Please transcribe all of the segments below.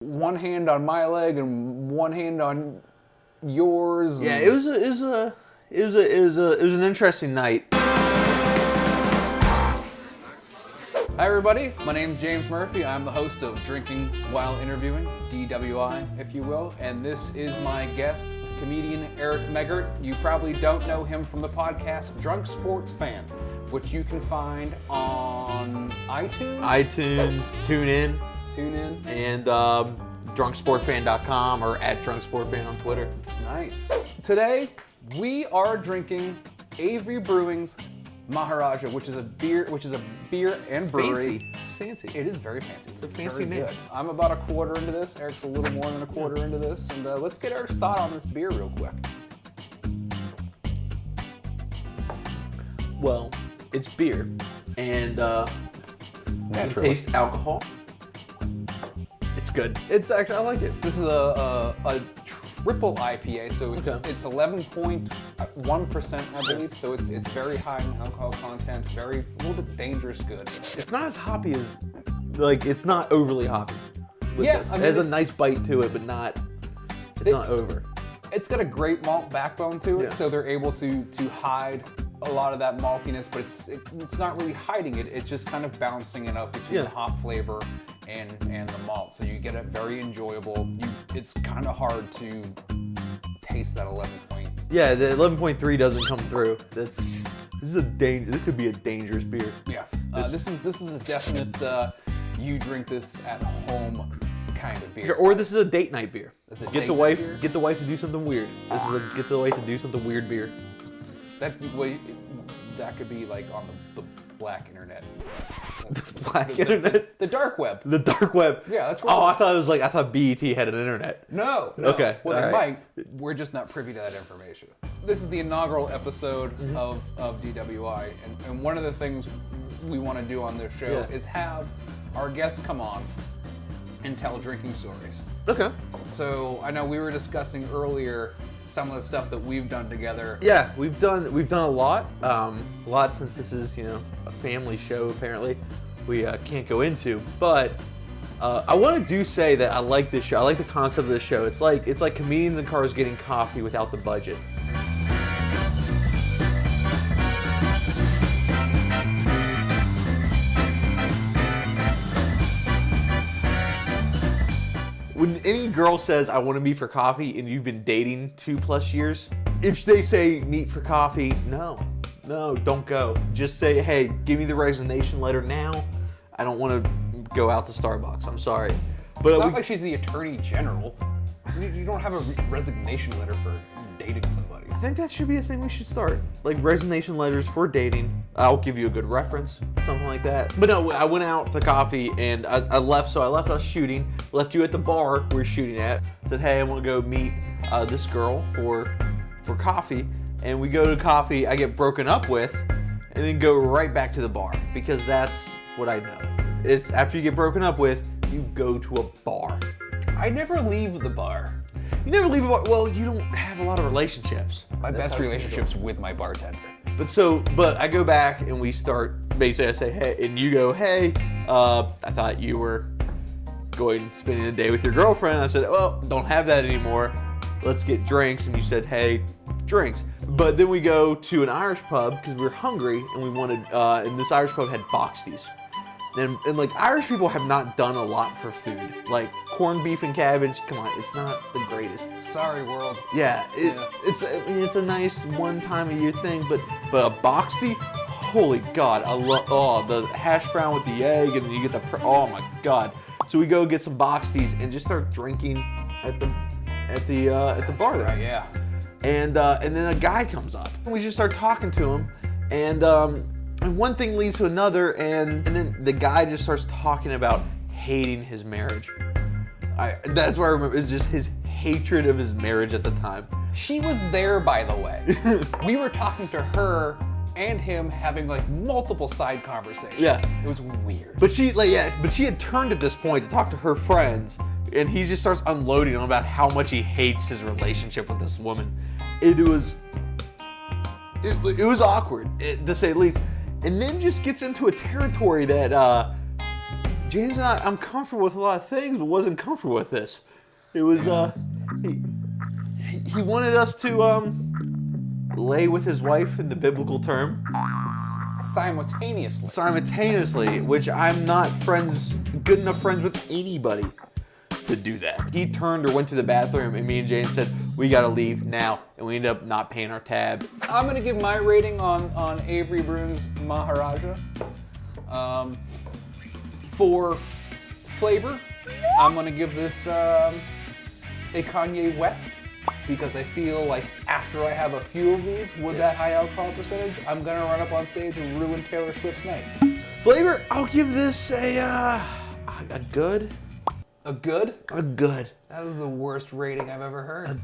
one hand on my leg and one hand on yours. Yeah, it was an interesting night. Hi everybody, my name's James Murphy. I'm the host of Drinking While Interviewing, DWI if you will, and this is my guest, comedian Eric Megert. You probably don't know him from the podcast Drunk Sports Fan, which you can find on iTunes, TuneIn, and drunksportfan.com or at drunksportfan on Twitter. Nice. Today we are drinking Avery Brewing's Maharaja, which is a beer and brewery. Fancy. It is very fancy. It's a fancy name. Good. I'm about a quarter into this. Eric's a little more than a quarter into this, and let's get Eric's thought on this beer real quick. Well, it's beer, and you taste alcohol. It's good. It's actually, I like it. This is a triple IPA, so it's 11.1%, I believe. So it's very high in alcohol content, a little bit dangerous good. It's not as hoppy as, it's not overly hoppy. Yeah, this. It has a nice bite to it, but not over. It's got a great malt backbone to it, yeah. so they're able to hide a lot of that maltiness, but it's not really hiding it. It's just kind of balancing it up between the hop flavor and the malt. So you get it very enjoyable. It's kind of hard to taste that 11 point. Yeah, the 11.3 doesn't come through. This could be a dangerous beer. Yeah, this is a definite you drink this at home kind of beer. Or this is a date night beer. Get the wife to do something weird. This is a get the wife to do something weird beer. That could be like on the black internet. The black internet? The dark web. The dark web. Yeah, that's what. Oh, I thought BET had an internet. No. Okay. Well, they might. We're just not privy to that information. This is the inaugural episode of DWI, and one of the things we want to do on this show is have our guests come on and tell drinking stories. Okay. So I know we were discussing earlier some of the stuff that we've done together. Yeah, we've done a lot. A lot since this is a family show. Apparently, we can't go into. But I want to say that I like this show. I like the concept of this show. It's like comedians in cars getting coffee without the budget. When any girl says, I want to meet for coffee, and you've been dating 2+ years, if they say meet for coffee, no, don't go. Just say, hey, give me the resignation letter now. I don't want to go out to Starbucks. I'm sorry. But it's not like she's the attorney general. You don't have a resignation letter for dating somebody. I think that should be a thing we should start. Like resignation letters for dating. I'll give you a good reference, something like that. But no, I went out to coffee and I left. So I left us shooting, left you at the bar we're shooting at. Said, hey, I want to go meet this girl for coffee. And we go to coffee, I get broken up with, and then go right back to the bar because that's what I know. It's after you get broken up with, you go to a bar. I never leave the bar. You never leave a bar. Well, you don't have a lot of relationships. My best relationship's with my bartender. But I go back and we start, basically I say, hey, and you go, hey, I thought you were spending the day with your girlfriend. I said, well, don't have that anymore. Let's get drinks. And you said, hey, drinks. But then we go to an Irish pub because we were hungry and we wanted, and this Irish pub had boxties. And Irish people have not done a lot for food. Like corned beef and cabbage, come on, it's not the greatest. Sorry, world. Yeah, it's a nice one time a year thing, but a boxty, holy God, I love the hash brown with the egg, and then you get oh my God. So we go get some boxties and just start drinking at the bar there. Right, yeah. And then a guy comes up and we just start talking to him, and one thing leads to another, and then the guy just starts talking about hating his marriage. That's what I remember, is just his hatred of his marriage at the time. She was there, by the way. We were talking to her and him having multiple side conversations. Yeah. It was weird. But she had turned at this point to talk to her friends, and he just starts unloading on about how much he hates his relationship with this woman. It was awkward, to say the least. And then just gets into a territory that James and I'm comfortable with a lot of things, but wasn't comfortable with this. It was, he wanted us to, lay with his wife in the biblical term. Simultaneously, which I'm not good enough friends with anybody to do that. He turned or went to the bathroom, and me and Jane said, we gotta leave now, and we ended up not paying our tab. I'm gonna give my rating on Avery Brewing's Maharaja. For flavor, I'm gonna give this a Kanye West, because I feel like after I have a few of these with that high alcohol percentage, I'm gonna run up on stage and ruin Taylor Swift's night. Flavor, I'll give this a good. A good? A good. That was the worst rating I've ever heard. A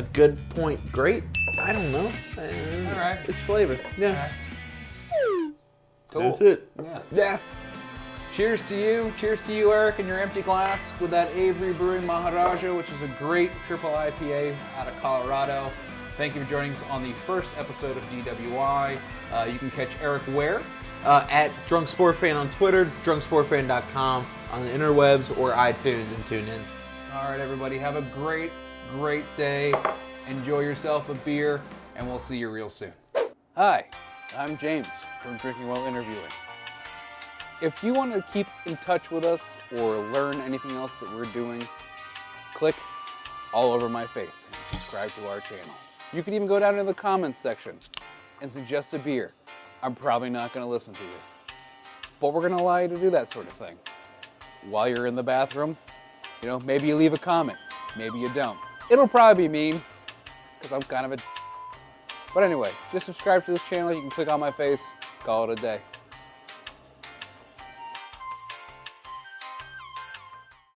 good point. Great. I don't know. All right. It's flavor. Yeah. All right. Cool. That's it. Yeah. Yeah. Cheers to you. Cheers to you, Eric, and your empty glass with that Avery Brewing Maharaja, which is a great triple IPA out of Colorado. Thank you for joining us on the first episode of DWI. You can catch Eric where? At Drunk Sport Fan on Twitter, drunksportfan.com, on the interwebs or iTunes, and tune in. All right, everybody. Have a great, great day. Enjoy yourself a beer, and we'll see you real soon. Hi, I'm James from Drinking While Interviewing. If you want to keep in touch with us or learn anything else that we're doing, click all over my face and subscribe to our channel. You can even go down in the comments section and suggest a beer. I'm probably not going to listen to you, but we're going to allow you to do that sort of thing. While you're in the bathroom, you know, maybe you leave a comment, maybe you don't. It'll probably be mean, because I'm kind of a... But anyway, just subscribe to this channel. You can click on my face, call it a day.